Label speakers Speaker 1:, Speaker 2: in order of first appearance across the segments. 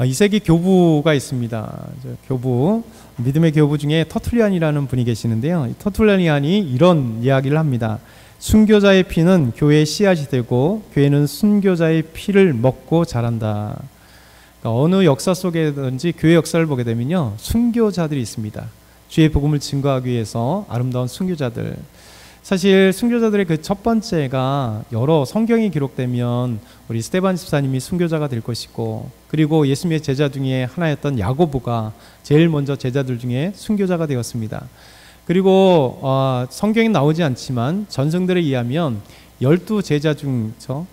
Speaker 1: 2세기 교부가 있습니다. 교부, 믿음의 교부 중에 터툴리안이라는 분이 계시는데요. 이 터툴리안이 이런 이야기를 합니다. 순교자의 피는 교회의 씨앗이 되고 교회는 순교자의 피를 먹고 자란다. 그러니까 어느 역사 속에든지 교회 역사를 보게 되면요, 순교자들이 있습니다. 주의 복음을 증거하기 위해서 아름다운 순교자들. 사실 순교자들의 그 첫 번째가 여러 성경이 기록되면 우리 스데반 집사님이 순교자가 될 것이고, 그리고 예수님의 제자 중에 하나였던 야고보가 제일 먼저 제자들 중에 순교자가 되었습니다. 그리고 성경에 나오지 않지만 전승들에 의하면 12제자 중에서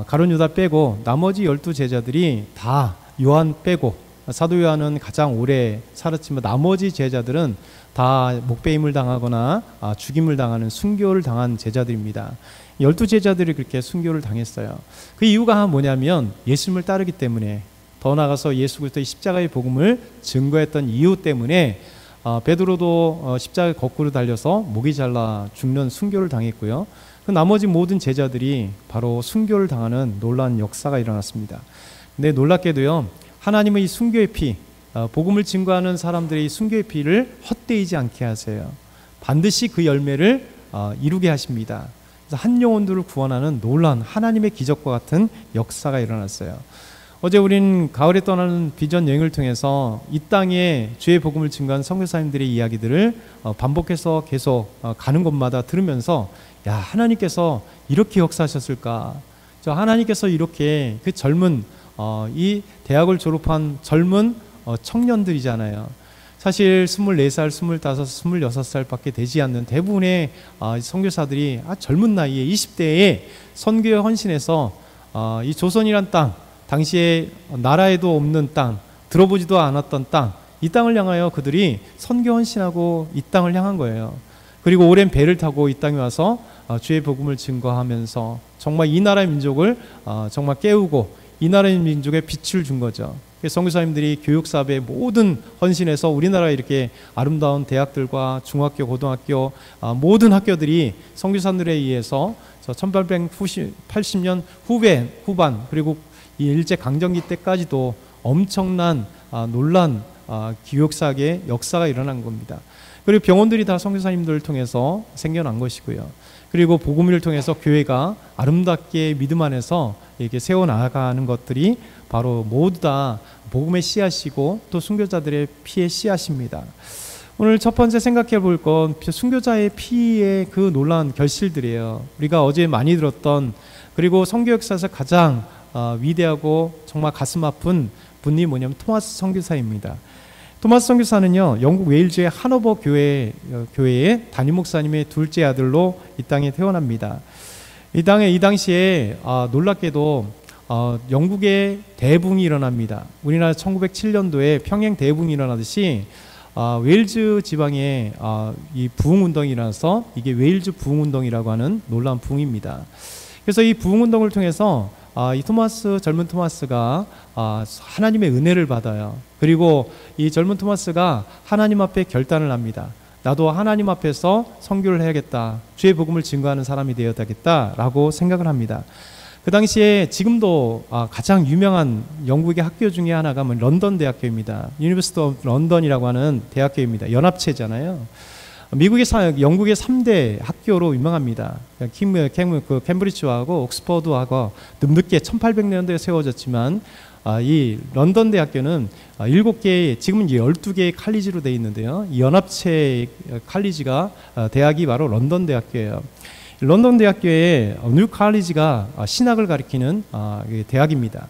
Speaker 1: 가룟 유다 빼고 나머지 12제자들이 다, 요한 빼고, 사도 요한은 가장 오래 살았지만 나머지 제자들은 다 목배임을 당하거나 죽임을 당하는 순교를 당한 제자들입니다. 12제자들이 그렇게 순교를 당했어요. 그 이유가 뭐냐면 예수님을 따르기 때문에, 더 나아가서 예수 그리스도의 십자가의 복음을 증거했던 이유 때문에 베드로도 십자가에 거꾸로 달려서 목이 잘라 죽는 순교를 당했고요. 그 나머지 모든 제자들이 바로 순교를 당하는 놀라운 역사가 일어났습니다. 근데 놀랍게도요, 하나님의 이 순교의 피, 복음을 증거하는 사람들의 이 순교의 피를 헛되이지 않게 하세요. 반드시 그 열매를 이루게 하십니다. 그래서 한 영혼들을 구원하는 놀라운 하나님의 기적과 같은 역사가 일어났어요. 어제 우린 가을에 떠나는 비전 여행을 통해서 이 땅에 주의 복음을 증거한 선교사님들의 이야기들을 반복해서 계속 가는 곳마다 들으면서, 야, 하나님께서 이렇게 역사하셨을까? 저 하나님께서 이렇게 그 젊은 이 대학을 졸업한 젊은 청년들이잖아요. 사실 24살, 25, 26살밖에 되지 않는 대부분의 선교사들이 젊은 나이에 20대에 선교에 헌신해서 이 조선이란 땅, 당시에 나라에도 없는 땅, 들어보지도 않았던 땅, 이 땅을 향하여 그들이 선교 헌신하고 이 땅을 향한 거예요. 그리고 오랜 배를 타고 이 땅에 와서 주의 복음을 증거하면서 정말 이 나라의 민족을 정말 깨우고 이 나라의 민족에 빛을 준 거죠. 선교사님들이 교육사업에 모든 헌신해서 우리나라에 이렇게 아름다운 대학들과 중학교, 고등학교, 모든 학교들이 선교사들에 의해서 1880년 후반, 그리고 이 일제강점기 때까지도 엄청난 놀란 교육사학의 역사가 일어난 겁니다. 그리고 병원들이 다 선교사님들을 통해서 생겨난 것이고요. 그리고 복음을 통해서 교회가 아름답게 믿음 안에서 이렇게 세워나가는 것들이 바로 모두 다 복음의 씨앗이고 또 순교자들의 피의 씨앗입니다. 오늘 첫 번째 생각해 볼 건 순교자의 피의 그 놀라운 결실들이에요. 우리가 어제 많이 들었던, 그리고 선교 역사에서 가장 위대하고 정말 가슴 아픈 분이 뭐냐면 토마스 선교사입니다. 토마스 선교사는요, 영국 웨일즈의 하노버 교회의 담임 목사님의 둘째 아들로 이 땅에 태어납니다. 이 당시에 놀랍게도 영국의 대붕이 일어납니다. 우리나라 1907년도에 평양 대붕이 일어나듯이 웨일즈 지방에 이 부흥운동이 일어나서 이게 웨일즈 부흥운동이라고 하는 놀라운 부흥입니다. 그래서 이 부흥운동을 통해서 이 젊은 토마스가 하나님의 은혜를 받아요. 그리고 이 젊은 토마스가 하나님 앞에 결단을 합니다. 나도 하나님 앞에서 선교를 해야겠다, 주의 복음을 증거하는 사람이 되어야겠다라고 생각을 합니다. 그 당시에 지금도 가장 유명한 영국의 학교 중에 하나가 런던 대학교입니다. 유니버시티 오브 런던이라고 하는 대학교입니다. 연합체잖아요. 영국의 3대 학교로 유명합니다. 캠브리지하고 옥스퍼드하고 늦게 1800년대에 세워졌지만 이 런던 대학교는 7개의, 지금은 12개의 칼리지로 되어 있는데요. 이 연합체 칼리지가 대학이 바로 런던 대학교예요. 런던 대학교의 뉴 칼리지가 신학을 가리키는 대학입니다.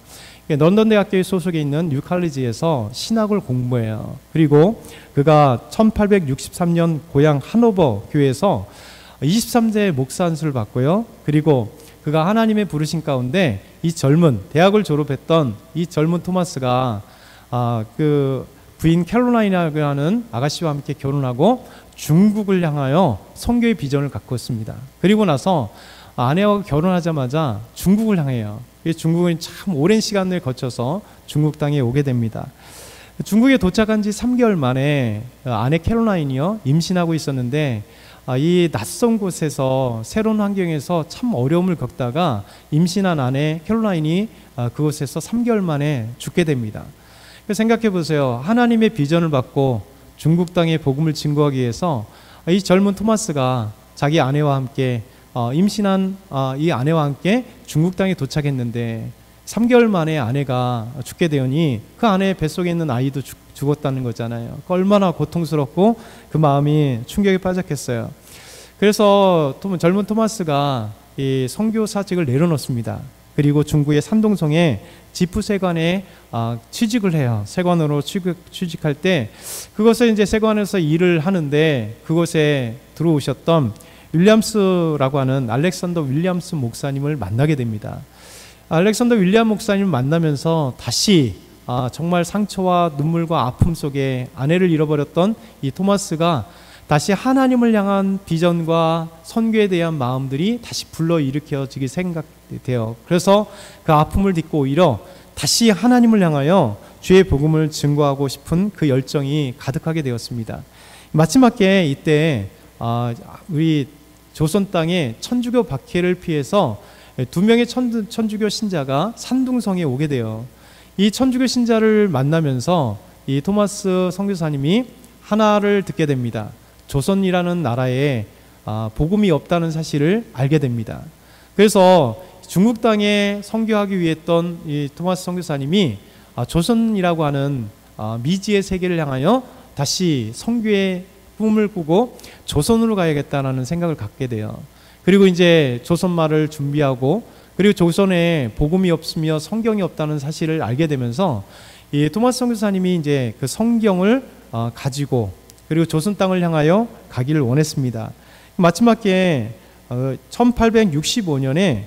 Speaker 1: 런던 대학교에 소속해 있는 뉴 칼리지에서 신학을 공부해요. 그리고 그가 1863년 고향 하노버 교회에서 23세 목사 안수를 받고요. 그리고 그가 하나님의 부르심 가운데 이 대학을 졸업했던 이 젊은 토마스가 그 부인 캐롤라인이라고 하는 아가씨와 함께 결혼하고 중국을 향하여 선교의 비전을 갖고 있습니다. 그리고 나서 아내와 결혼하자마자 중국을 향해요. 중국은 참 오랜 시간을 거쳐서 중국 땅에 오게 됩니다. 중국에 도착한 지 3개월 만에 아내 캐롤라인이요, 임신하고 있었는데 이 낯선 곳에서, 새로운 환경에서 참 어려움을 겪다가 임신한 아내 캐롤라인이 그곳에서 3개월 만에 죽게 됩니다. 생각해 보세요. 하나님의 비전을 받고 중국 땅에 복음을 증거하기 위해서 이 젊은 토마스가 자기 아내와 함께 임신한 이 아내와 함께 중국 땅에 도착했는데 3개월 만에 아내가 죽게 되오니 그 아내 뱃속에 있는 아이도 죽었다는 거잖아요. 얼마나 고통스럽고 그 마음이 충격에 빠졌겠어요. 그래서 젊은 토마스가 이 선교 사직을 내려놓습니다. 그리고 중국의 산동성에 지프세관에 취직을 해요. 세관으로 취직할 때 그것에 이제 세관에서 일을 하는데 그곳에 들어오셨던 윌리엄스라고 하는 알렉산더 윌리엄스 목사님을 만나게 됩니다. 알렉산더 윌리엄 목사님을 만나면서 다시 정말 상처와 눈물과 아픔 속에 아내를 잃어버렸던 이 토마스가 다시 하나님을 향한 비전과 선교에 대한 마음들이 다시 불러일으켜지기 생각돼요. 그래서 그 아픔을 딛고 오히려 다시 하나님을 향하여 주의 복음을 증거하고 싶은 그 열정이 가득하게 되었습니다. 마지막에 이때 우리 조선 땅에 천주교 박해를 피해서 2명의 천주교 신자가 산둥성에 오게 돼요. 이 천주교 신자를 만나면서 이 토마스 선교사님이 하나를 듣게 됩니다. 조선이라는 나라에 복음이 없다는 사실을 알게 됩니다. 그래서 중국 땅에 선교하기 위해 했던 이 토마스 선교사님이 조선이라고 하는 미지의 세계를 향하여 다시 선교의 꿈을 꾸고 조선으로 가야겠다라는 생각을 갖게 돼요. 그리고 이제 조선말을 준비하고 그리고 조선에 복음이 없으며 성경이 없다는 사실을 알게 되면서 이 토마스 선교사님이 이제 그 성경을 가지고 그리고 조선 땅을 향하여 가기를 원했습니다. 마지막에 1865년에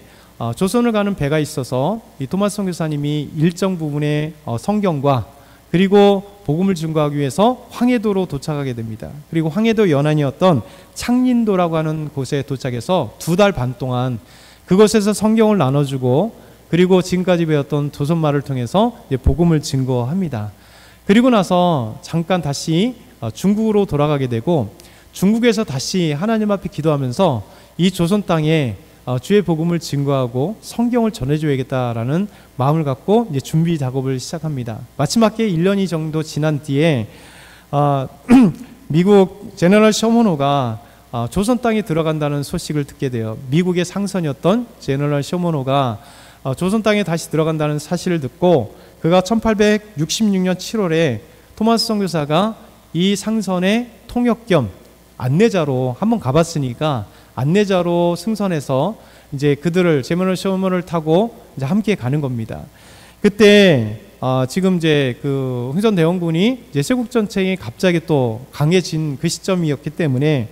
Speaker 1: 조선을 가는 배가 있어서 이 토마스 선교사님이 일정 부분의 성경과 그리고 복음을 증거하기 위해서 황해도로 도착하게 됩니다. 그리고 황해도 연안이었던 창린도라고 하는 곳에 도착해서 2달 반 동안 그곳에서 성경을 나눠주고 그리고 지금까지 배웠던 조선말을 통해서 복음을 증거합니다. 그리고 나서 잠깐 다시 중국으로 돌아가게 되고 중국에서 다시 하나님 앞에 기도하면서 이 조선 땅에 주의 복음을 증거하고 성경을 전해줘야겠다라는 마음을 갖고 이제 준비 작업을 시작합니다. 마지막에 1년이 정도 지난 뒤에 미국 제너럴 셔먼호가 조선 땅에 들어간다는 소식을 듣게 돼요. 미국의 상선이었던 제너럴 셔먼호가 조선 땅에 다시 들어간다는 사실을 듣고 그가 1866년 7월에 토마스 선교사가 이 상선의 통역 겸 안내자로 한번 가봤으니까 안내자로 승선해서 이제 그들을 제너럴 셔먼을 타고 이제 함께 가는 겁니다. 그때 지금 이제 그 흥선대원군이 이제 세국 전쟁이 갑자기 또 강해진 그 시점이었기 때문에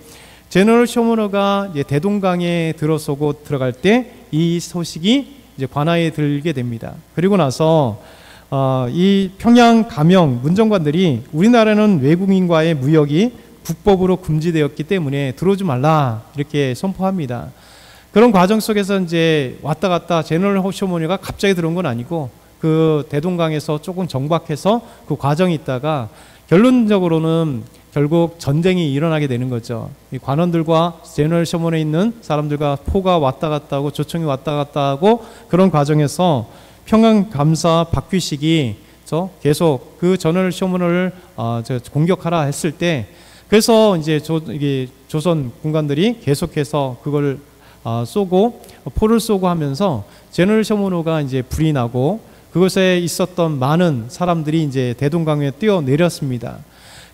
Speaker 1: 제너럴 셔먼호가 이제 대동강에 들어서고 들어갈 때 이 소식이 이제 관하에 들게 됩니다. 그리고 나서 이 평양 가명 문정관들이 우리나라는 외국인과의 무역이 국법으로 금지되었기 때문에 들어오지 말라 이렇게 선포합니다. 그런 과정 속에서 이제 왔다 갔다 제너럴 셔먼호가 갑자기 들어온 건 아니고 그 대동강에서 조금 정박해서 그 과정이 있다가 결론적으로는 결국 전쟁이 일어나게 되는 거죠. 이 관원들과 제너럴 셔먼에 있는 사람들과 포가 왔다 갔다 하고 조총이 왔다 갔다 하고 그런 과정에서 평양 감사 박규식이 계속 그 제너럴 셔먼을 공격하라 했을 때 그래서 이제 조선 군관들이 계속해서 그걸 쏘고 포를 쏘고 하면서 제너럴 셔먼호가 이제 불이 나고 그곳에 있었던 많은 사람들이 이제 대동강에 뛰어내렸습니다.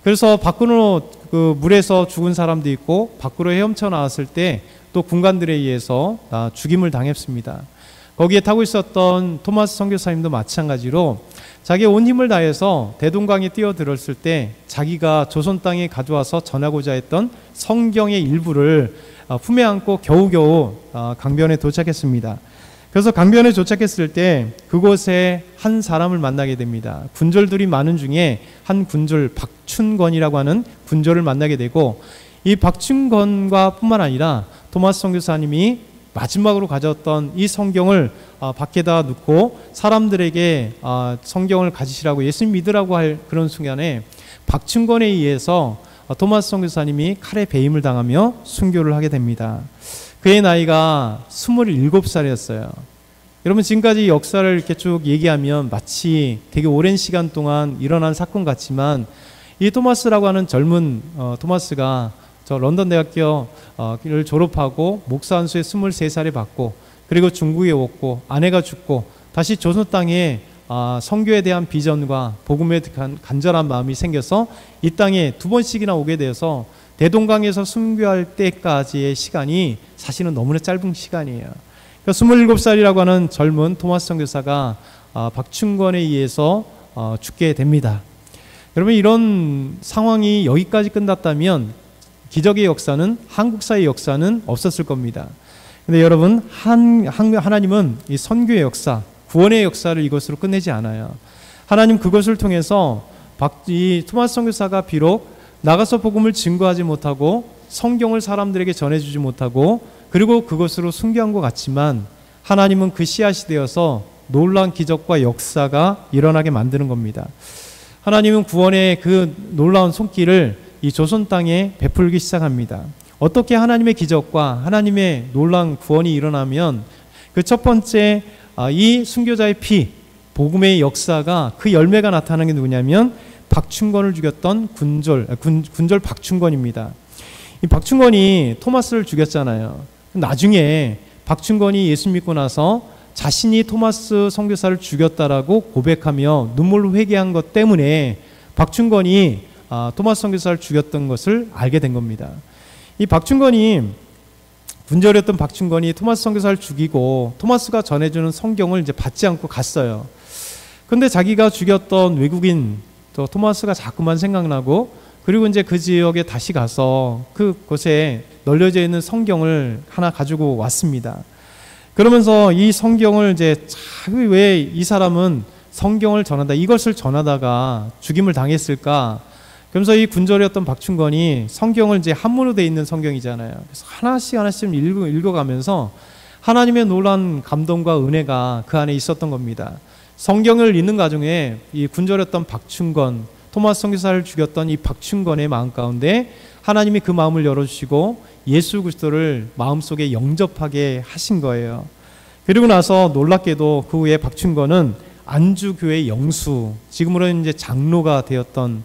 Speaker 1: 그래서 밖으로 그 물에서 죽은 사람도 있고 밖으로 헤엄쳐 나왔을 때 또 군관들에 의해서 죽임을 당했습니다. 거기에 타고 있었던 토마스 선교사님도 마찬가지로 자기의 온 힘을 다해서 대동강에 뛰어들었을 때 자기가 조선 땅에 가져와서 전하고자 했던 성경의 일부를 품에 안고 겨우겨우 강변에 도착했습니다. 그래서 강변에 도착했을 때 그곳에 한 사람을 만나게 됩니다. 군졸들이 많은 중에 한 군졸 박춘건이라고 하는 군졸을 만나게 되고 이 박춘건과 뿐만 아니라 토마스 선교사님이 마지막으로 가져왔던 이 성경을 밖에다 놓고 사람들에게 성경을 가지시라고 예수님 믿으라고 할 그런 순간에 박춘건에 의해서 토마스 선교사님이 칼에 배임을 당하며 순교를 하게 됩니다. 그의 나이가 27살이었어요. 여러분 지금까지 역사를 이렇게 쭉 얘기하면 마치 되게 오랜 시간 동안 일어난 사건 같지만 이 토마스라고 하는 젊은 토마스가 저 런던 대학교를 졸업하고 목사 안수에 23살에 받고 그리고 중국에 왔고 아내가 죽고 다시 조선 땅에 선교에 대한 비전과 복음에 대한 간절한 마음이 생겨서 이 땅에 2번씩이나 오게 되어서 대동강에서 순교할 때까지의 시간이 사실은 너무나 짧은 시간이에요. 그러니까 27살이라고 하는 젊은 토마스 선교사가 박충권에 의해서 죽게 됩니다. 여러분 이런 상황이 여기까지 끝났다면 기적의 역사는 한국사의 역사는 없었을 겁니다. 근데 여러분 하나님은 이 선교의 역사, 구원의 역사를 이것으로 끝내지 않아요. 하나님 그것을 통해서 이 토마스 선교사가 비록 나가서 복음을 증거하지 못하고 성경을 사람들에게 전해주지 못하고 그리고 그것으로 순교한 것 같지만 하나님은 그 씨앗이 되어서 놀라운 기적과 역사가 일어나게 만드는 겁니다. 하나님은 구원의 그 놀라운 손길을 이 조선 땅에 베풀기 시작합니다. 어떻게 하나님의 기적과 하나님의 놀라운 구원이 일어나면 그 첫 번째 이 순교자의 피, 복음의 역사가 그 열매가 나타나는 게 누구냐면 박충권을 죽였던 군졸 박충권입니다. 이 박충권이 토마스를 죽였잖아요. 나중에 박충권이 예수 믿고 나서 자신이 토마스 선교사를 죽였다라고 고백하며 눈물로 회개한 것 때문에 박충권이 토마스 선교사를 죽였던 것을 알게 된 겁니다. 이 박충권이 군졸이었던 박충권이 토마스 선교사를 죽이고 토마스가 전해주는 성경을 이제 받지 않고 갔어요. 근데 자기가 죽였던 외국인 또 토마스가 자꾸만 생각나고 그리고 이제 그 지역에 다시 가서 그곳에 널려져 있는 성경을 하나 가지고 왔습니다. 그러면서 이 성경을 이제 왜 이 사람은 성경을 전한다 이것을 전하다가 죽임을 당했을까? 그러면서 이 군졸이었던 박충권이 성경을 이제 한문으로 돼 있는 성경이잖아요. 그래서 하나씩 읽어가면서 하나님의 놀라운 감동과 은혜가 그 안에 있었던 겁니다. 성경을 읽는 과정에 이 군졸이었던 박충권, 토마스 선교사를 죽였던 이 박충권의 마음 가운데 하나님이 그 마음을 열어주시고 예수 그리스도를 마음속에 영접하게 하신 거예요. 그리고 나서 놀랍게도 그 후에 박충권은 안주교회 영수, 지금으로는 이제 장로가 되었던,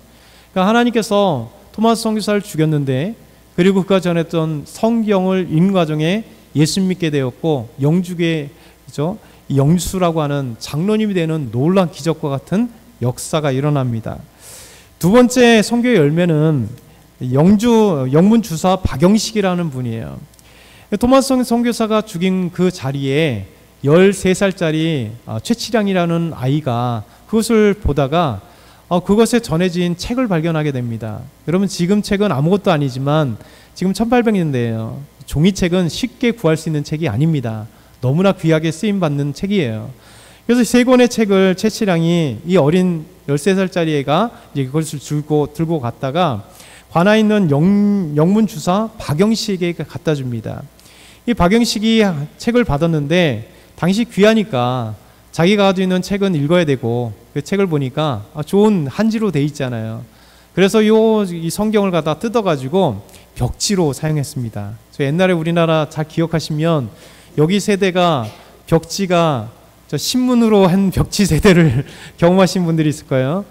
Speaker 1: 그러니까 하나님께서 토마스 선교사를 죽였는데 그리고 그가 전했던 성경을 읽는 과정에 예수 믿게 되었고 영주교회 영수라고 하는 장로님이 되는 놀라운 기적과 같은 역사가 일어납니다. 두 번째 선교의 열매는 영문 주사 박영식이라는 분이에요. 토마스 선교사가 죽인 그 자리에 13살짜리 최치량이라는 아이가 그것을 보다가 그것에 전해진 책을 발견하게 됩니다. 여러분 지금 책은 아무것도 아니지만 지금 1800년대예요. 종이책은 쉽게 구할 수 있는 책이 아닙니다. 너무나 귀하게 쓰임받는 책이에요. 그래서 세 권의 책을 최치량이 이 어린 13살짜리 애가 이제 그것을 들고 갔다가 관아에 있는 영문 주사 박영식에게 갖다 줍니다. 이 박영식이 책을 받았는데 당시 귀하니까 자기가 가지고 있는 책은 읽어야 되고 그 책을 보니까 좋은 한지로 돼 있잖아요. 그래서 이 성경을 갖다 뜯어가지고 벽지로 사용했습니다. 옛날에 우리나라 잘 기억하시면 여기 세대가 벽지가 신문으로 한 벽지 세대를 경험하신 분들이 있을 거예요.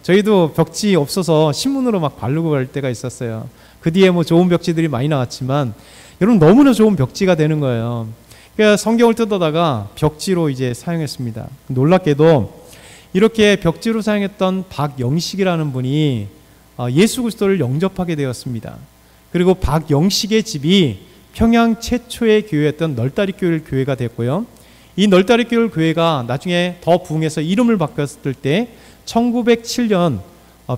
Speaker 1: 저희도 벽지 없어서 신문으로 막 바르고 갈 때가 있었어요. 그 뒤에 뭐 좋은 벽지들이 많이 나왔지만 여러분 너무나 좋은 벽지가 되는 거예요. 그러니까 성경을 뜯어다가 벽지로 이제 사용했습니다. 놀랍게도 이렇게 벽지로 사용했던 박영식이라는 분이 예수 그리스도를 영접하게 되었습니다. 그리고 박영식의 집이 평양 최초의 교회였던 널다리 교회가 됐고요. 이 널다리 교회가 나중에 더 부흥해서 이름을 바꿨을 때 1907년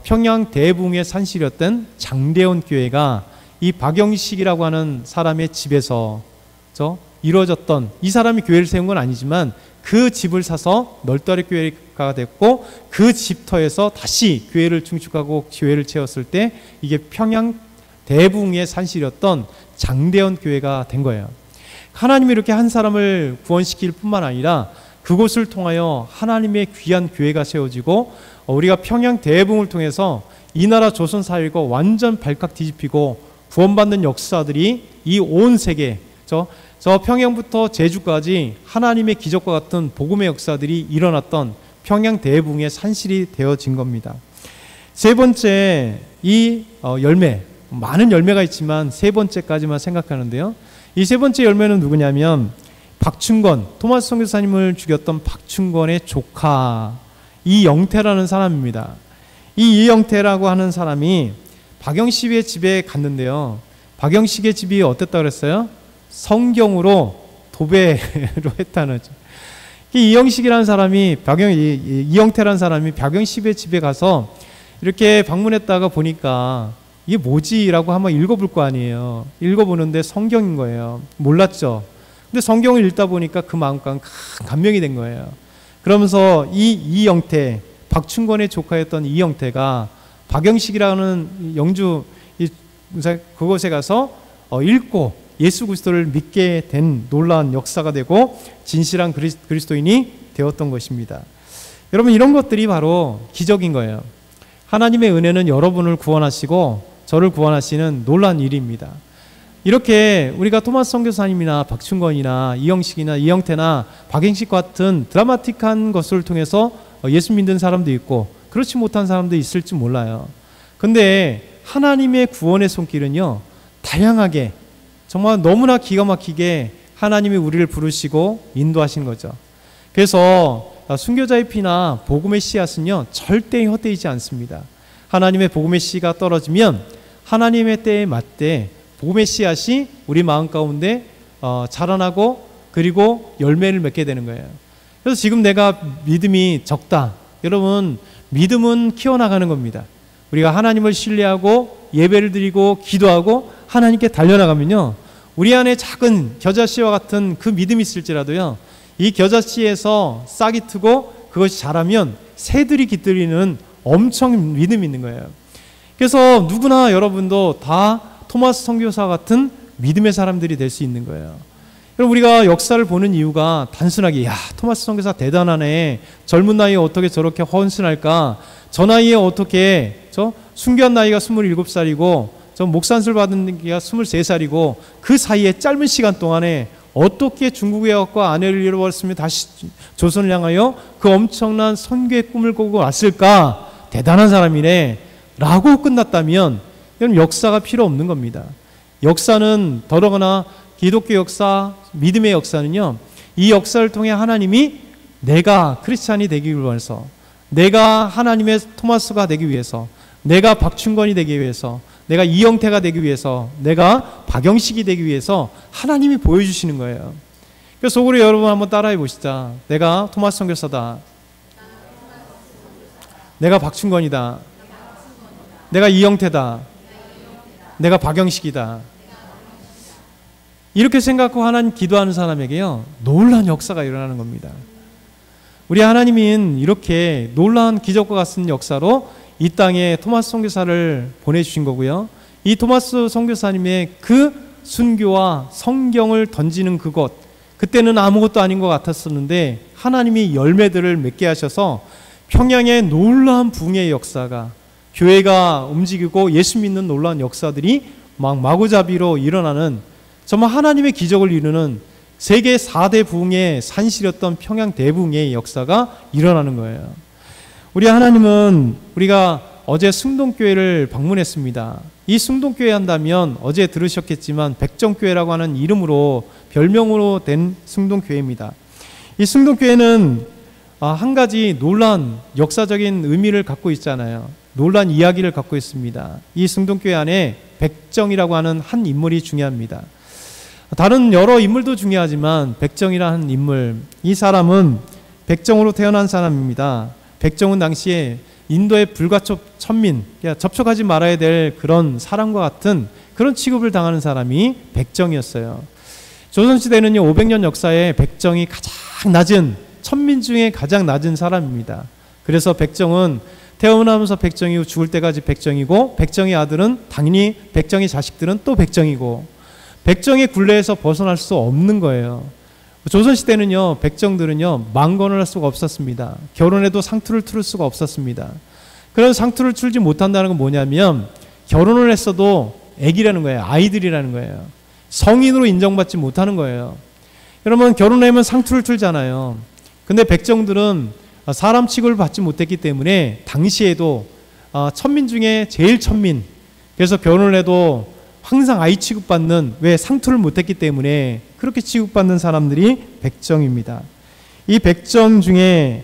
Speaker 1: 평양 대부흥의 산실이었던 장대원 교회가 이 박영식이라고 하는 사람의 집에서 이루어졌던, 이 사람이 교회를 세운 건 아니지만 그 집을 사서 널다리 교회가 됐고 그 집터에서 다시 교회를 증축하고 교회를 채웠을 때 이게 평양 대부흥의 산실이었던 장대원 교회가 된 거예요. 하나님이 이렇게 한 사람을 구원시킬 뿐만 아니라 그곳을 통하여 하나님의 귀한 교회가 세워지고 우리가 평양 대부흥을 통해서 이 나라 조선 사회가 완전 발칵 뒤집히고 구원받는 역사들이 이 온 세계 저 평양부터 제주까지 하나님의 기적과 같은 복음의 역사들이 일어났던 평양 대붕의 산실이 되어진 겁니다. 세 번째, 이 열매, 많은 열매가 있지만 세 번째까지만 생각하는데요. 이 세 번째 열매는 누구냐면 박충건, 토마스 선교사님을 죽였던 박충건의 조카 이영태라는 사람입니다. 이 이영태라고 하는 사람이 박영식의 집에 갔는데요. 박영식의 집이 어땠다 그랬어요? 성경으로 도배로 했다는 거죠. 이영식이라는 사람이 이영태라는 사람이 박영식의 집에 가서 이렇게 방문했다가 보니까 이게 뭐지라고 한번 읽어볼 거 아니에요. 읽어보는데 성경인 거예요. 몰랐죠. 근데 성경을 읽다 보니까 그 마음과 감명이 된 거예요. 그러면서 이영태, 박충건의 조카였던 이영태가 박영식이라는 영주 그곳에 가서 읽고 예수 그리스도를 믿게 된 놀라운 역사가 되고 진실한 그리스도인이 되었던 것입니다. 여러분, 이런 것들이 바로 기적인 거예요. 하나님의 은혜는 여러분을 구원하시고 저를 구원하시는 놀라운 일입니다. 이렇게 우리가 토마스 선교사님이나 박충건이나 이영식이나 이영태나 박영식 같은 드라마틱한 것을 통해서 예수 믿는 사람도 있고 그렇지 못한 사람도 있을지 몰라요. 근데 하나님의 구원의 손길은요, 다양하게 정말 너무나 기가 막히게 하나님이 우리를 부르시고 인도하신 거죠. 그래서 순교자의 피나 복음의 씨앗은요, 절대 헛되이지 않습니다. 하나님의 복음의 씨가 떨어지면 하나님의 때에 맞게 복음의 씨앗이 우리 마음 가운데 자라나고 그리고 열매를 맺게 되는 거예요. 그래서 지금 내가 믿음이 적다. 여러분, 믿음은 키워나가는 겁니다. 우리가 하나님을 신뢰하고 예배를 드리고 기도하고 하나님께 달려나가면요, 우리 안에 작은 겨자씨와 같은 그 믿음이 있을지라도요, 이 겨자씨에서 싹이 트고 그것이 자라면 새들이 깃들이는 엄청 믿음이 있는 거예요. 그래서 누구나 여러분도 다 토마스 선교사 같은 믿음의 사람들이 될 수 있는 거예요. 그럼 우리가 역사를 보는 이유가 단순하게 토마스 선교사 대단하네, 젊은 나이에 어떻게 저렇게 헌신할까, 저 나이에 어떻게 순교한 나이가 27살이고 저 목산술 받은 게가 23살이고 그 사이에 짧은 시간 동안에 어떻게 중국에 와서 아내를 잃어버렸으면 다시 조선을 향하여 그 엄청난 선교의 꿈을 꾸고 왔을까, 대단한 사람이네 라고 끝났다면 여러분, 역사가 필요 없는 겁니다. 역사는 더더구나 기독교 역사, 믿음의 역사는요, 이 역사를 통해 하나님이 내가 크리스찬이 되기 위해서, 내가 하나님의 토마스가 되기 위해서, 내가 박충건이 되기 위해서, 내가 이영태가 되기 위해서, 내가 박영식이 되기 위해서 하나님이 보여주시는 거예요. 그래서 속으로 여러분 한번 따라해 보시자. 내가 토마스 선교사다. 내가 박충건이다. 내가 이영태다. 내가 박영식이다. 이렇게 생각하고 하나님 기도하는 사람에게요, 놀라운 역사가 일어나는 겁니다. 우리 하나님은 이렇게 놀라운 기적과 같은 역사로 이 땅에 토마스 선교사를 보내주신 거고요. 이 토마스 선교사님의 그 순교와 성경을 던지는 그곳, 그때는 아무것도 아닌 것 같았었는데 하나님이 열매들을 맺게 하셔서 평양의 놀라운 붕의 역사가, 교회가 움직이고 예수 믿는 놀라운 역사들이 막 마구잡이로 일어나는, 정말 하나님의 기적을 이루는 세계 4대 부흥의 산실이었던 평양 대부흥의 역사가 일어나는 거예요. 우리 하나님은, 우리가 어제 승동교회를 방문했습니다. 이 승동교회 한다면 어제 들으셨겠지만 백정교회라고 하는 이름으로, 별명으로 된 승동교회입니다. 이 승동교회는 한 가지 놀라운 역사적인 의미를 갖고 있잖아요. 놀라운 이야기를 갖고 있습니다. 이 승동교회 안에 백정이라고 하는 한 인물이 중요합니다. 다른 여러 인물도 중요하지만 백정이라는 인물, 이 사람은 백정으로 태어난 사람입니다. 백정은 당시에 인도의 불가촉 천민, 접촉하지 말아야 될 그런 사람과 같은 그런 취급을 당하는 사람이 백정이었어요. 조선시대는요, 500년 역사에 백정이 가장 낮은, 천민 중에 가장 낮은 사람입니다. 그래서 백정은 태어나면서 백정이고 죽을 때까지 백정이고, 백정의 아들은 당연히, 백정의 자식들은 또 백정이고, 백정의 굴레에서 벗어날 수 없는 거예요. 조선시대는요, 백정들은요, 망건을 할 수가 없었습니다. 결혼해도 상투를 틀을 수가 없었습니다. 그런 상투를 틀지 못한다는 건 뭐냐면, 결혼을 했어도 애기라는 거예요. 아이들이라는 거예요. 성인으로 인정받지 못하는 거예요. 여러분, 결혼하면 상투를 틀잖아요. 근데 백정들은 사람 취급을 받지 못했기 때문에 당시에도 천민 중에 제일 천민, 그래서 결혼을 해도 항상 아이 취급받는, 왜 상투를 못했기 때문에 그렇게 취급받는 사람들이 백정입니다. 이 백정 중에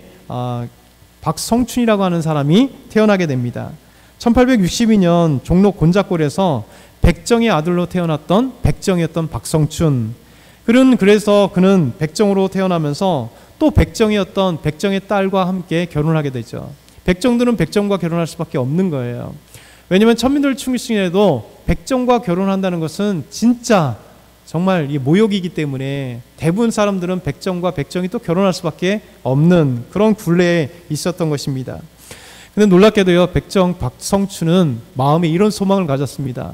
Speaker 1: 박성춘이라고 하는 사람이 태어나게 됩니다. 1862년 종로 곤작골에서 백정의 아들로 태어났던 백정이었던 박성춘. 그래서 그는 백정으로 태어나면서 또 백정이었던 백정의 딸과 함께 결혼하게 되죠. 백정들은 백정과 결혼할 수밖에 없는 거예요. 왜냐하면 천민들 중에도 백정과 결혼한다는 것은 진짜 정말 이 모욕이기 때문에 대부분 사람들은 백정과 백정이 또 결혼할 수밖에 없는 그런 굴레에 있었던 것입니다. 근데 놀랍게도요, 백정 박성춘은 마음에 이런 소망을 가졌습니다.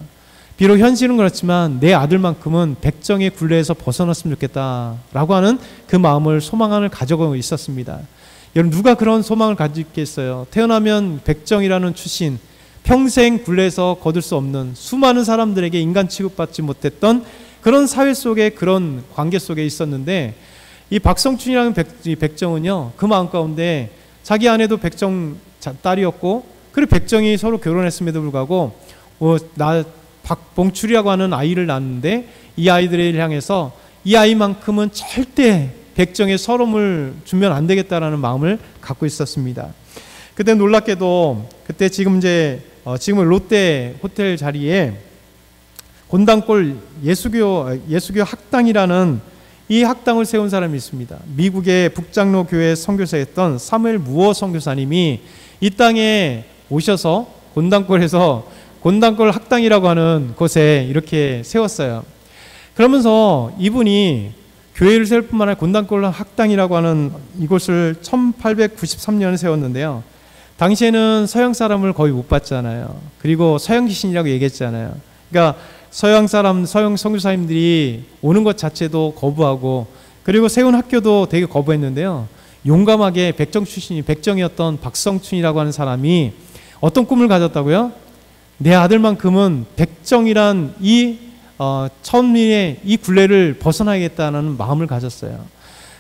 Speaker 1: 비록 현실은 그렇지만 내 아들만큼은 백정의 굴레에서 벗어났으면 좋겠다라고 하는 그 마음을, 소망을 가지고 있었습니다. 여러분, 누가 그런 소망을 가지겠어요? 태어나면 백정이라는 출신, 평생 굴레에서 거둘 수 없는 수많은 사람들에게 인간 취급받지 못했던 그런 사회 속에, 그런 관계 속에 있었는데, 이 박성춘이라는 백정은요, 그 마음 가운데 자기 아내도 백정 딸이었고, 그리고 백정이 서로 결혼했음에도 불구하고 박봉출이라고 하는 아이를 낳았는데, 이 아이들을 향해서 이 아이만큼은 절대 백정의 서름을 주면 안 되겠다라는 마음을 갖고 있었습니다. 그때 놀랍게도 그때 지금은 롯데 호텔 자리에 곤단골 예수교 학당이라는 이 학당을 세운 사람이 있습니다. 미국의 북장로 교회 선교사였던 사무엘 무어 선교사님이 이 땅에 오셔서 곤단골에서 곤단골 학당이라고 하는 곳에 이렇게 세웠어요. 그러면서 이분이 교회를 세울 뿐만 아니라 곤단골 학당이라고 하는 이곳을 1893년에 세웠는데요. 당시에는 서양 사람을 거의 못 봤잖아요. 그리고 서양 귀신이라고 얘기했잖아요. 그러니까 서양 선교사님들이 오는 것 자체도 거부하고, 그리고 세운 학교도 되게 거부했는데요. 용감하게 백정 출신이, 백정이었던 박성춘이라고 하는 사람이 어떤 꿈을 가졌다고요? 내 아들만큼은 백정이란 이 천민의 이 굴레를 벗어나야겠다는 마음을 가졌어요.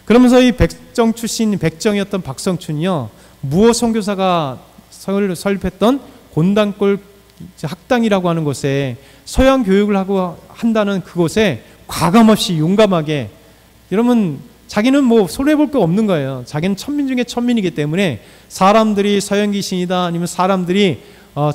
Speaker 1: 그러면서 이 백정 출신, 백정이었던 박성춘이요, 무어 선교사가 설립했던 곤단골 학당이라고 하는 곳에 서양 교육을 하고 한다는 그곳에 과감없이 용감하게, 여러분, 자기는 뭐 손해볼 게 없는 거예요. 자기는 천민 중에 천민이기 때문에 사람들이 서양 귀신이다, 아니면 사람들이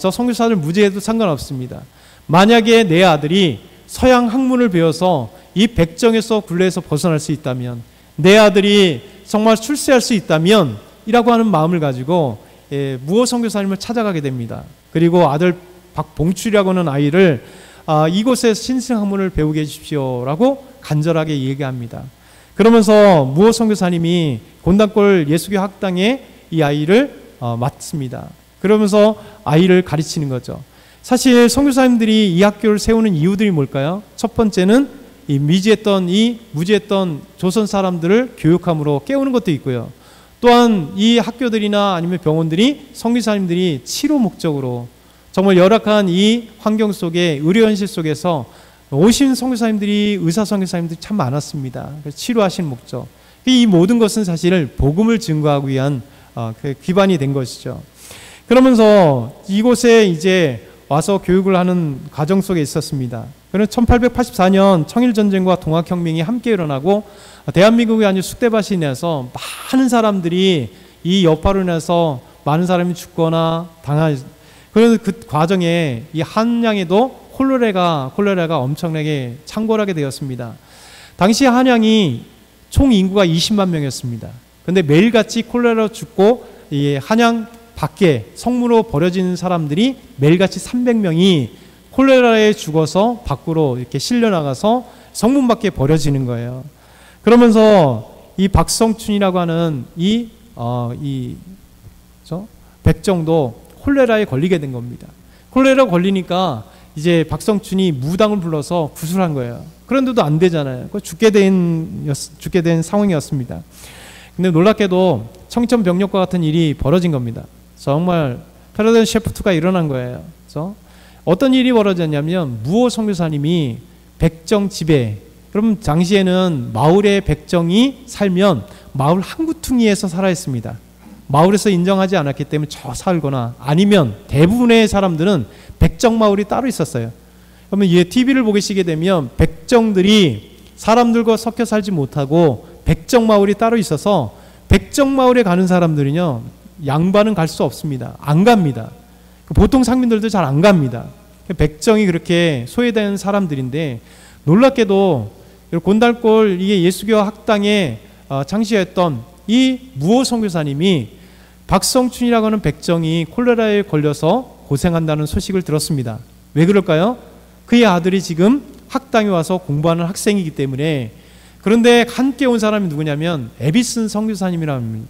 Speaker 1: 저 선교사를 무죄해도 상관없습니다. 만약에 내 아들이 서양 학문을 배워서 이 백정에서 굴레에서 벗어날 수 있다면, 내 아들이 정말 출세할 수 있다면 이라고 하는 마음을 가지고 무어 선교사님을 찾아가게 됩니다. 그리고 아들 박봉출이라고 하는 아이를 이곳에 신승학문을 배우게 해주십시오라고 간절하게 얘기합니다. 그러면서 무어 선교사님이 곤단골 예수교 학당에 이 아이를 맡습니다. 그러면서 아이를 가르치는 거죠. 사실 선교사님들이 이 학교를 세우는 이유들이 뭘까요? 첫 번째는 이 무지했던 조선 사람들을 교육함으로 깨우는 것도 있고요. 또한 이 학교들이나 아니면 병원들이 선교사님들이 치료 목적으로 정말 열악한 이 환경 속에, 의료 현실 속에서 오신 선교사님들이, 의사 선교사님들이 참 많았습니다. 치료하신 목적. 이 모든 것은 사실 복음을 증거하기 위한 그 기반이 된 것이죠. 그러면서 이곳에 이제 와서 교육을 하는 과정 속에 있었습니다. 그는 1884년 청일전쟁과 동학혁명이 함께 일어나고 대한민국이 아주 쑥대밭이 나서 많은 사람들이 이 여파로 인해서 많은 사람이 죽거나 그래서 그 과정에 이 한양에도 콜레라가 엄청나게 창궐하게 되었습니다. 당시 한양이 총 인구가 20만 명이었습니다. 근데 매일같이 콜레라로 죽고 이 한양 밖에 성무로 버려진 사람들이 매일같이 300명이 콜레라에 죽어서 밖으로 이렇게 실려나가서 성문 밖에 버려지는 거예요. 그러면서 이 박성춘이라고 하는 백정도 콜레라에 걸리게 된 겁니다. 콜레라 걸리니까 이제 박성춘이 무당을 불러서 구술한 거예요. 그런데도 안 되잖아요. 죽게 된 상황이었습니다. 근데 놀랍게도 청천벽력과 같은 일이 벌어진 겁니다. 정말 패러다임 시프트가 일어난 거예요. 그래서 어떤 일이 벌어졌냐면 무어 선교사님이 백정 지배. 그럼 당시에는 마을의 백정이 살면 마을 한 구퉁이에서 살아 있습니다. 마을에서 인정하지 않았기 때문에 저 살거나 아니면 대부분의 사람들은 백정 마을이 따로 있었어요. 그러면 TV를 보게 되면 백정들이 사람들과 섞여 살지 못하고 백정 마을이 따로 있어서 백정 마을에 가는 사람들은요, 양반은 갈 수 없습니다. 안 갑니다. 보통 상민들도 잘 안 갑니다. 백정이 그렇게 소외된 사람들인데, 놀랍게도 곤달골 이게 예수교 학당에 창시했던 이 무호 선교사님이 박성춘이라고 하는 백정이 콜레라에 걸려서 고생한다는 소식을 들었습니다. 왜 그럴까요? 그의 아들이 지금 학당에 와서 공부하는 학생이기 때문에. 그런데 함께 온 사람이 누구냐면 에비슨 선교사님이라고 합니다.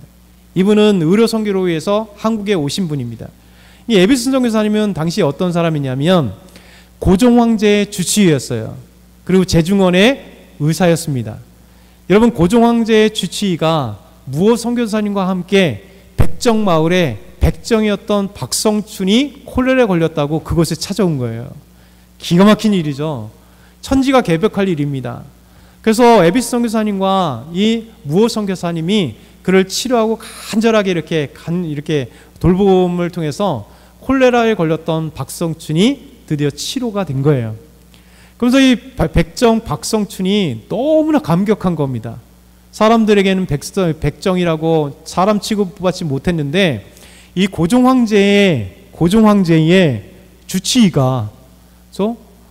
Speaker 1: 이분은 의료 선교로 위해서 한국에 오신 분입니다. 이 에비슨 선교사님은 당시 어떤 사람이냐면 고종 황제의 주치의였어요. 그리고 제중원의 의사였습니다. 여러분, 고종 황제의 주치의가 무호 선교사님과 함께 백정 마을에 백정이었던 박성춘이 콜레라에 걸렸다고 그곳에 찾아온 거예요. 기가 막힌 일이죠. 천지가 개벽할 일입니다. 그래서 에비스 선교사님과 이 무호 선교사님이 그를 치료하고 간절하게 이렇게 돌봄을 통해서 콜레라에 걸렸던 박성춘이 드디어 치료가 된 거예요. 그래서 이 백정 박성춘이 너무나 감격한 겁니다. 사람들에게는 백정이라고 사람 취급받지 못했는데 이 고종 황제의 주치의가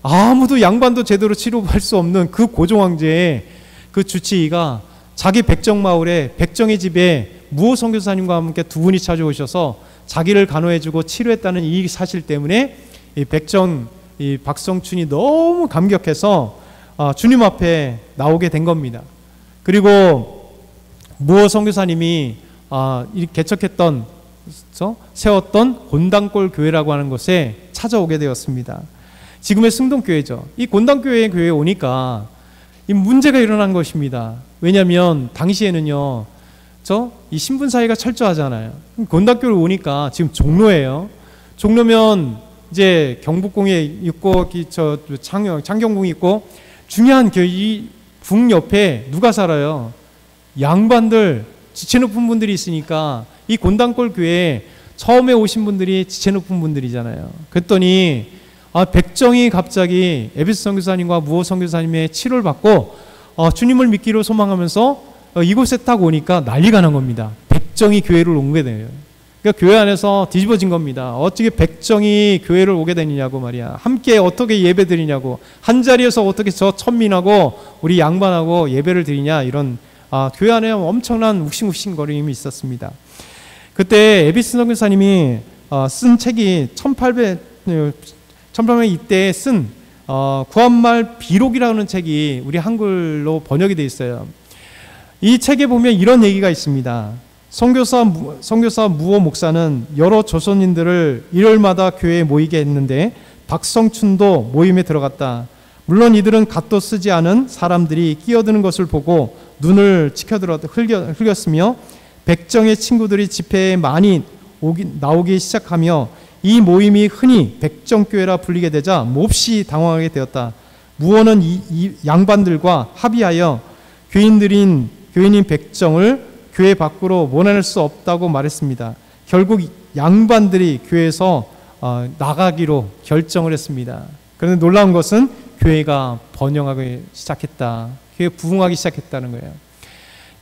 Speaker 1: 아무도 양반도 제대로 치료할 수 없는 그 고종 황제의 그 주치의가 자기 백정 마을에 백정의 집에 무호 선교사님과 함께 두 분이 찾아오셔서 자기를 간호해주고 치료했다는 이 사실 때문에 이 박성춘이 너무 감격해서 주님 앞에 나오게 된 겁니다. 그리고 무호 선교사님이 개척했던 세웠던 곤단골 교회라고 하는 곳에 찾아오게 되었습니다. 지금의 승동교회죠. 이 곤단교회에 오니까 이 문제가 일어난 것입니다. 왜냐하면 당시에는요, 이 신분 사회가 철저하잖아요. 곤단교회 오니까 지금 종로예요. 종로면 이제 경복궁에 있고 창경궁이 있고 중요한 이 궁 옆에 누가 살아요? 양반들, 지체 높은 분들이 있으니까 이 곤단골 교회에 처음에 오신 분들이 지체 높은 분들이잖아요. 그랬더니 백정이 갑자기 에비스 선교사님과 무호 선교사님의 치료를 받고 주님을 믿기로 소망하면서 이곳에 딱 오니까 난리가 난 겁니다. 백정이 교회를 오게 돼요. 그러니까 교회 안에서 뒤집어진 겁니다. 어떻게 백정이 교회를 오게 되느냐고 말이야. 함께 어떻게 예배 드리냐고. 한 자리에서 어떻게 저 천민하고 우리 양반하고 예배를 드리냐. 이런 교회 안에 엄청난 욱신욱신거림이 있었습니다. 그때 에비스 선교사님이 쓴 책이 1800 이때 쓴 구한말 비록이라는 책이 우리 한글로 번역이 되어 있어요. 이 책에 보면 이런 얘기가 있습니다. 선교사 무호 목사는 여러 조선인들을 일요일마다 교회에 모이게 했는데 박성춘도 모임에 들어갔다. 물론 이들은 갓도 쓰지 않은 사람들이 끼어드는 것을 보고 눈을 흘겼으며 백정의 친구들이 집회에 많이 나오기 시작하며 이 모임이 흔히 백정교회라 불리게 되자 몹시 당황하게 되었다. 무호는 이 양반들과 합의하여 교인인 백정을 교회 밖으로 모낼 수 없다고 말했습니다. 결국 양반들이 교회에서 나가기로 결정을 했습니다. 그런데 놀라운 것은 교회가 번영하기 시작했다. 교회 부흥하기 시작했다는 거예요.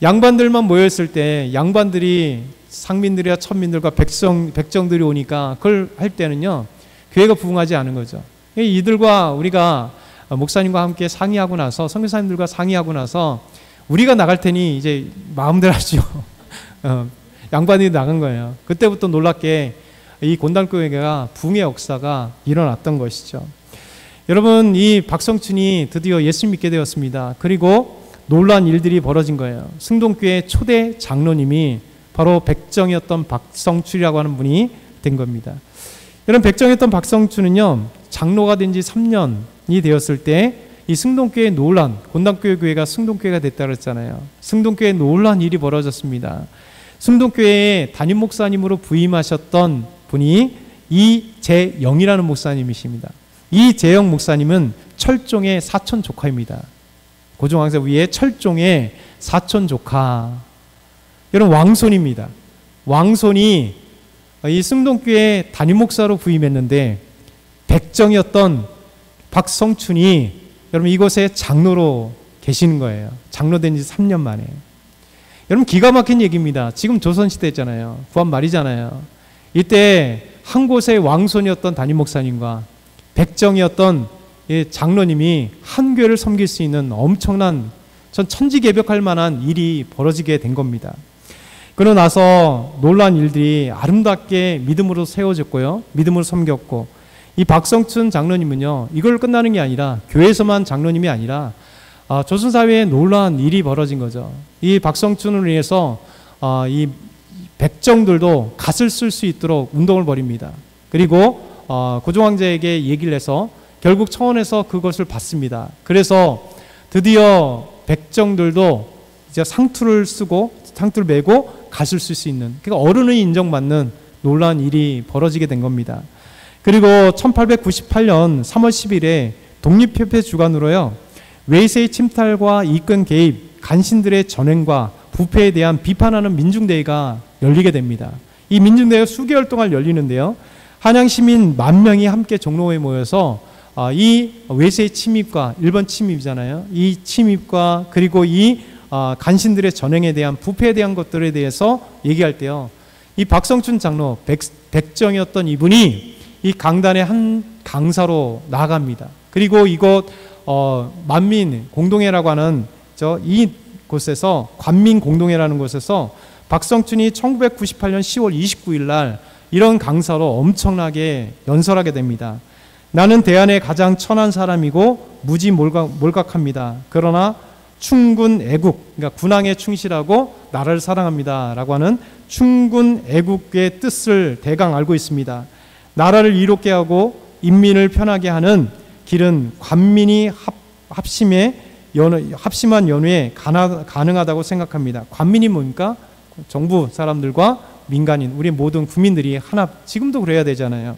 Speaker 1: 양반들만 모였을 때 양반들이 상민들이나 천민들과 백정들이 오니까 그걸 할 때는요, 교회가 부흥하지 않은 거죠. 이들과 우리가 목사님과 함께 상의하고 나서, 선교사님들과 상의하고 나서 우리가 나갈 테니 이제 마음대로 하죠. 양반이 나간 거예요. 그때부터 놀랍게 이 곤단교회가 부흥의 역사가 일어났던 것이죠. 여러분, 이 박성춘이 드디어 예수 믿게 되었습니다. 그리고 놀라운 일들이 벌어진 거예요. 승동교회 초대 장로님이 바로 백정이었던 박성춘이라고 하는 분이 된 겁니다. 여러분, 백정이었던 박성춘은요, 장로가 된 지 3년이 되었을 때 이 승동교회 놀란, 곤단교회 교회가 승동교회가 됐다 그랬잖아요. 승동교회에 놀란 일이 벌어졌습니다. 승동교회에 담임 목사님으로 부임하셨던 분이 이재영이라는 목사님이십니다. 이재영 목사님은 철종의 사촌 조카입니다. 고종왕자 위에 철종의 사촌 조카. 여러분, 왕손입니다. 왕손이 이 승동교회 담임 목사로 부임했는데 백정이었던 박성춘이 여러분 이곳에 장로로 계시는 거예요. 장로된 지 3년 만에. 여러분, 기가 막힌 얘기입니다. 지금 조선시대잖아요. 구한 말이잖아요. 이때 한 곳의 왕손이었던 담임 목사님과 백정이었던 장로님이 한 교회를 섬길 수 있는 엄청난, 전 천지개벽할 만한 일이 벌어지게 된 겁니다. 그러고 나서 놀라운 일들이 아름답게 믿음으로 세워졌고요. 믿음으로 섬겼고, 이 박성춘 장로님은요, 이걸 끝나는 게 아니라, 교회에서만 장로님이 아니라 조선사회에 놀라운 일이 벌어진 거죠. 이 박성춘을 위해서 이 백정들도 갓을 쓸 수 있도록 운동을 벌입니다. 그리고 고종황제에게 얘기를 해서 결국 청원에서 그것을 받습니다. 그래서 드디어 백정들도 이제 상투를 쓰고 상투를 메고 갓을 쓸 수 있는, 그러니까 어른의 인정받는 놀라운 일이 벌어지게 된 겁니다. 그리고 1898년 3월 10일에 독립협회 주관으로요, 외세의 침탈과 이권 개입, 간신들의 전횡과 부패에 대한 비판하는 민중대회가 열리게 됩니다. 이 민중대회가 수개월 동안 열리는데요, 한양 시민 10,000명이 함께 종로에 모여서 이 외세의 침입과, 일본 침입이잖아요. 이 침입과 그리고 이 간신들의 전횡에 대한, 부패에 대한 것들에 대해서 얘기할 때요, 이 박성춘 장로, 백정이었던 이분이 이 강단의 한 강사로 나아갑니다. 그리고 이곳 만민 공동회라고 하는 이 곳에서, 관민 공동회라는 곳에서 박성춘이 1998년 10월 29일 날 이런 강사로 엄청나게 연설하게 됩니다. 나는 대한의 가장 천한 사람이고 무지 몰각합니다. 그러나 충군 애국, 그러니까 군왕에 충실하고 나라를 사랑합니다 라고 하는 충군 애국의 뜻을 대강 알고 있습니다. 나라를 이롭게 하고 인민을 편하게 하는 길은 관민이 합심한 연회에 가능하다고 생각합니다. 관민이 뭡니까? 정부 사람들과 민간인, 우리 모든 국민들이 하나, 지금도 그래야 되잖아요.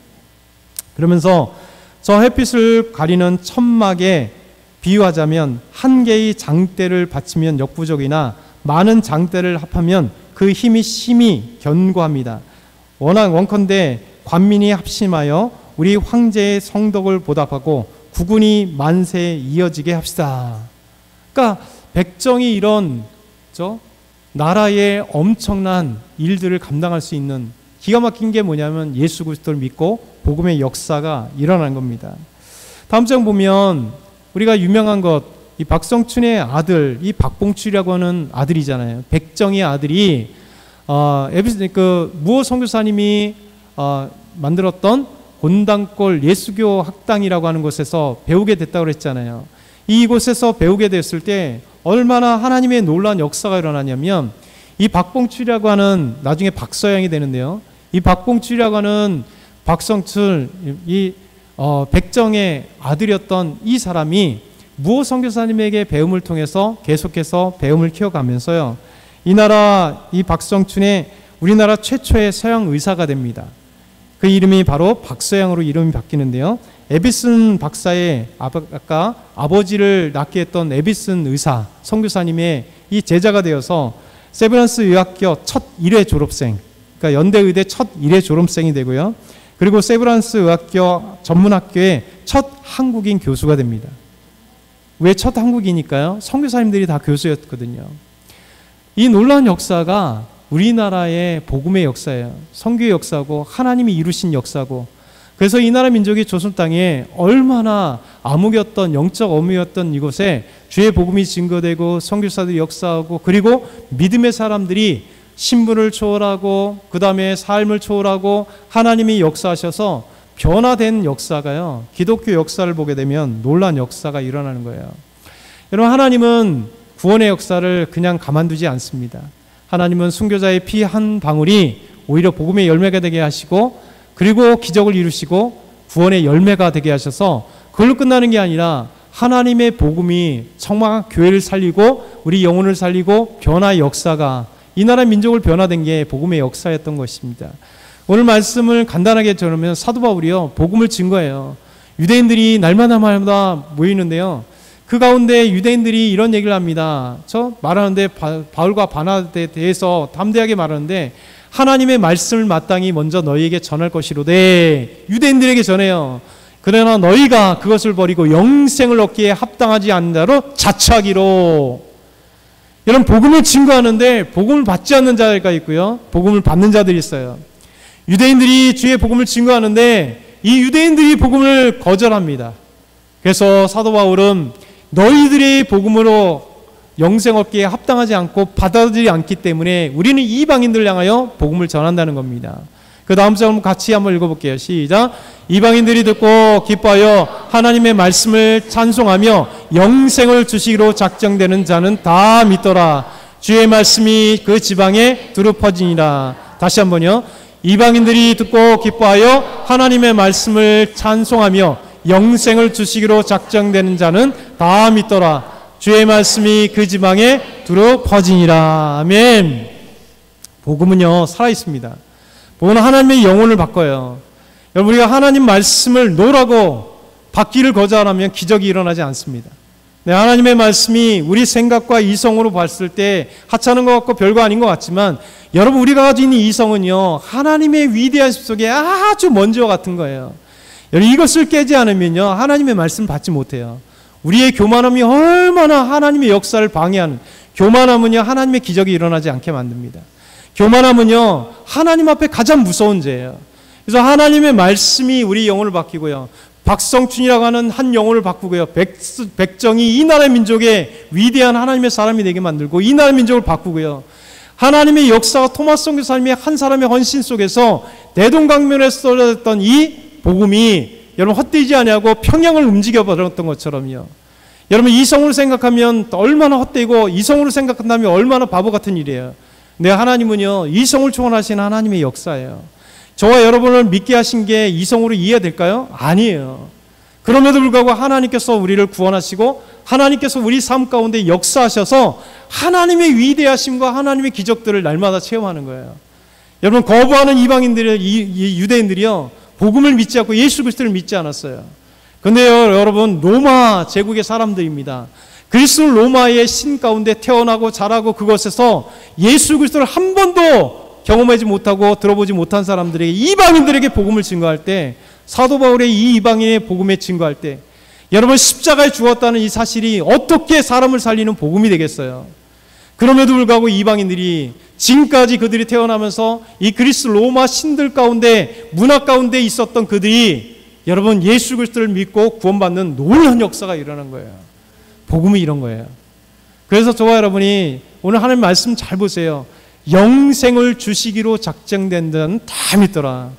Speaker 1: 그러면서 저 햇빛을 가리는 천막에 비유하자면 한 개의 장대를 받치면 역부족이나 많은 장대를 합하면 그 힘이 심히 견고합니다. 원컨대 관민이 합심하여 우리 황제의 성덕을 보답하고 국군이 만세에 이어지게 합시다. 그러니까 백정이 이런 나라의 엄청난 일들을 감당할 수 있는, 기가 막힌 게 뭐냐면 예수 그리스도를 믿고 복음의 역사가 일어난 겁니다. 다음 장 보면 우리가 유명한 것, 이 박성춘의 아들, 이 박봉출이라고 하는 아들이잖아요. 백정의 아들이 무호 선교사님이 만들었던 곤단골 예수교 학당이라고 하는 곳에서 배우게 됐다고 그랬잖아요. 이곳에서 배우게 됐을 때 얼마나 하나님의 놀라운 역사가 일어나냐면, 이 박봉출이라고 하는, 나중에 박서양이 되는데요, 이 박봉출이라고 하는 박성춘, 이 백정의 아들이었던 이 사람이 무호 선교사님에게 배움을 통해서 계속해서 배움을 키워가면서요, 이 나라, 이 박성춘의 우리나라 최초의 서양 의사가 됩니다. 그 이름이 바로 박서양으로 이름이 바뀌는데요, 에비슨 박사의 아까 아버지를 낳게 했던 에비슨 의사 선교사님의 이 제자가 되어서 세브란스 의학교 첫 1회 졸업생, 그러니까 연대의대 첫 1회 졸업생이 되고요, 그리고 세브란스 의학교 전문학교의 첫 한국인 교수가 됩니다. 왜 첫 한국이니까요? 선교사님들이 다 교수였거든요. 이 놀라운 역사가 우리나라의 복음의 역사예요. 선교의 역사고 하나님이 이루신 역사고, 그래서 이 나라 민족이 조선 땅에 얼마나 암흑이었던, 영적 어미였던 이곳에 주의 복음이 증거되고 선교사들이 역사하고, 그리고 믿음의 사람들이 신분을 초월하고 그 다음에 삶을 초월하고 하나님이 역사하셔서 변화된 역사가요, 기독교 역사를 보게 되면 놀라운 역사가 일어나는 거예요. 여러분, 하나님은 구원의 역사를 그냥 가만두지 않습니다. 하나님은 순교자의 피 한 방울이 오히려 복음의 열매가 되게 하시고, 그리고 기적을 이루시고 구원의 열매가 되게 하셔서, 그걸로 끝나는 게 아니라 하나님의 복음이 정말 교회를 살리고 우리 영혼을 살리고 변화의 역사가, 이 나라 민족을 변화된 게 복음의 역사였던 것입니다. 오늘 말씀을 간단하게 전하면 사도 바울이요, 복음을 증거해요. 유대인들이 날마다 모이는데요. 그 가운데 유대인들이 이런 얘기를 합니다. 저 말하는데 바울과 바나바에 대해서 담대하게 말하는데 하나님의 말씀을 마땅히 먼저 너희에게 전할 것이로되 유대인들에게 전해요. 그러나 너희가 그것을 버리고 영생을 얻기에 합당하지 않는 자로 자처하기로. 여러분, 복음을 증거하는데 복음을 받지 않는 자가 있고요, 복음을 받는 자들이 있어요. 유대인들이 주의 복음을 증거하는데 이 유대인들이 복음을 거절합니다. 그래서 사도 바울은 너희들의 복음으로 영생 얻기에 합당하지 않고 받아들이지 않기 때문에 우리는 이방인들을 향하여 복음을 전한다는 겁니다. 그 다음 절 같이 한번 읽어볼게요. 시작. 이방인들이 듣고 기뻐하여 하나님의 말씀을 찬송하며 영생을 주시기로 작정되는 자는 다 믿더라. 주의 말씀이 그 지방에 두루 퍼지니라. 다시 한번요. 이방인들이 듣고 기뻐하여 하나님의 말씀을 찬송하며 영생을 주시기로 작정되는 자는 다 믿더라. 주의 말씀이 그 지방에 두루 퍼지니라. 아멘. 복음은요, 살아있습니다. 복음은 하나님의 영혼을 바꿔요. 여러분, 우리가 하나님 말씀을 놓으라고 받기를 거절하면 기적이 일어나지 않습니다. 네, 하나님의 말씀이 우리 생각과 이성으로 봤을 때 하찮은 것 같고 별거 아닌 것 같지만 여러분, 우리가 가진 이 이성은요, 하나님의 위대하심 속에 아주 먼지와 같은 거예요. 여러분, 이것을 깨지 않으면요, 하나님의 말씀을 받지 못해요. 우리의 교만함이 얼마나 하나님의 역사를 방해하는, 교만함은요, 하나님의 기적이 일어나지 않게 만듭니다. 교만함은요, 하나님 앞에 가장 무서운 죄예요. 그래서 하나님의 말씀이 우리 영혼을 바뀌고요, 박성춘이라고 하는 한 영혼을 바꾸고요, 백정이 이 나라의 민족의 위대한 하나님의 사람이 되게 만들고 이 나라의 민족을 바꾸고요, 하나님의 역사가 토마스 선교사님의 한 사람의 헌신 속에서 대동강변에 쏟아졌던 이 복음이 여러분 헛되지 아니하고 평양을 움직여 버렸던 것처럼요. 여러분, 이성으로 생각하면 얼마나 헛되고 이성으로 생각한다면 얼마나 바보 같은 일이에요. 근데 하나님은요, 이성을 초월하신 하나님의 역사예요. 저와 여러분을 믿게 하신 게 이성으로 이해될까요? 아니에요. 그럼에도 불구하고 하나님께서 우리를 구원하시고 하나님께서 우리 삶 가운데 역사하셔서 하나님의 위대하심과 하나님의 기적들을 날마다 체험하는 거예요. 여러분, 거부하는 이방인들, 이 유대인들이요, 복음을 믿지 않고 예수 그리스도를 믿지 않았어요. 그런데요, 여러분, 로마 제국의 사람들입니다. 그리스 로마의 신 가운데 태어나고 자라고 그것에서 예수 그리스도를 한 번도 경험하지 못하고 들어보지 못한 사람들에게, 이방인들에게 복음을 증거할 때, 사도 바울의 이 이방인의 복음에 증거할 때, 여러분, 십자가에 죽었다는 이 사실이 어떻게 사람을 살리는 복음이 되겠어요? 그럼에도 불구하고 이방인들이 지금까지 그들이 태어나면서 이 그리스 로마 신들 가운데, 문화 가운데 있었던 그들이 여러분 예수 그리스도를 믿고 구원받는 놀라운 역사가 일어난 거예요. 복음이 이런 거예요. 그래서 저와 여러분이 오늘 하나님 말씀 잘 보세요. 영생을 주시기로 작정된 데는 다 믿더라.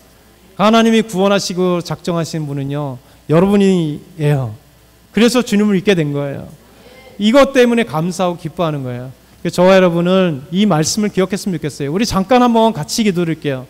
Speaker 1: 하나님이 구원하시고 작정하신 분은요, 여러분이에요. 그래서 주님을 믿게 된 거예요. 이것 때문에 감사하고 기뻐하는 거예요. 저와 여러분은 이 말씀을 기억했으면 좋겠어요. 우리 잠깐 한번 같이 기도드릴게요.